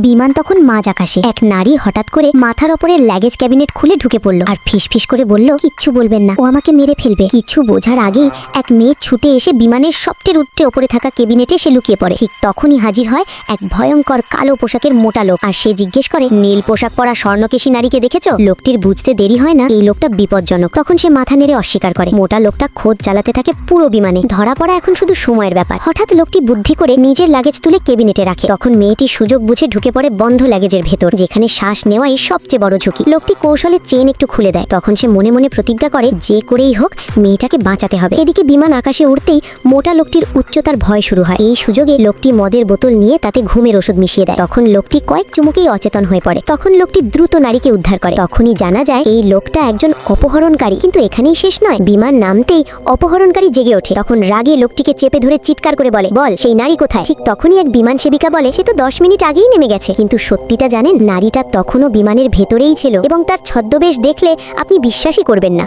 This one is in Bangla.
বিমান তখন মাঝ আকাশে। এক নারী হঠাৎ করে মাথার ওপরের লাগেজ ক্যাবিনেট খুলে ঢুকে পড়ল আর ফিসফিস করে বলল, কিচ্ছু বলবেন না, ও আমাকে মেরে ফেলবে। কিছু বোঝার আগেই এক মেয়ে ছুটে এসে বিমানের সবচেয়ে উঠতে ওপরে থাকা কেবিনেটে সে লুকিয়ে পড়ে। ঠিক তখনই হাজির হয় এক ভয়ঙ্কর কালো পোশাকের মোটা লোক, আর সে জিজ্ঞেস করে, নীল পোশাক পরা স্বর্ণকেশী নারীকে দেখেছো? লোকটির বুঝতে দেরি হয় না এই লোকটা বিপজ্জনক। তখন সে মাথা নেড়ে অস্বীকার করে। মোটা লোকটা খোঁজ চালাতে থাকে পুরো বিমানে। ধরা পড়া এখন শুধু সময়ের ব্যাপার। হঠাৎ লোকটি বুদ্ধি করে নিজের লাগেজ তুলে কেবিনেটে রাখে। তখন মেয়েটি সুযোগ বুঝে ঢুকে পড়ে বন্ধ লাগেজের ভেতর, যেখানে শ্বাস নেওয়াই সবচেয়ে বড় ঝুঁকি। লোকটি কৌশলে চেন একটু খুলে দেয়। তখন সে মনে মনে প্রতিজ্ঞা করে, যে করেই হোক মেয়েটাকে বাঁচাতে হবে। এদিকে বিমান আকাশে উঠতেই মোটা লোকটির উচ্চতার ভয় শুরু হয়। এই সুযোগে লোকটি মদের বোতল নিয়ে তাতে ঘুমের ওষুধ মিশিয়ে দেয়। তখন লোকটি কয়েক চুমুকেই অচেতন হয়ে পড়ে। তখন লোকটি দ্রুত নারীকে উদ্ধার করে। তখনই জানা যায় এই লোকটা একজন অপহরণকারী। কিন্তু এখানেই শেষ নয়, বিমান নামতেই অপহরণকারী জেগে ওঠে। তখন রাগে লোকটিকে চেপে ধরে চিৎকার করে বলে, বল সেই নারী কোথায়? ঠিক তখনই এক বিমান সেবিকা বলে, সে তো 10 মিনিট আগেই নেমে গেছে। কিন্তু সত্যিটা জানেন, নারীটা তখনও বিমানের ভেতরেই ছিল এবং তার ছদ্মবেশ দেখলে আপনি বিশ্বাসই করবেন না।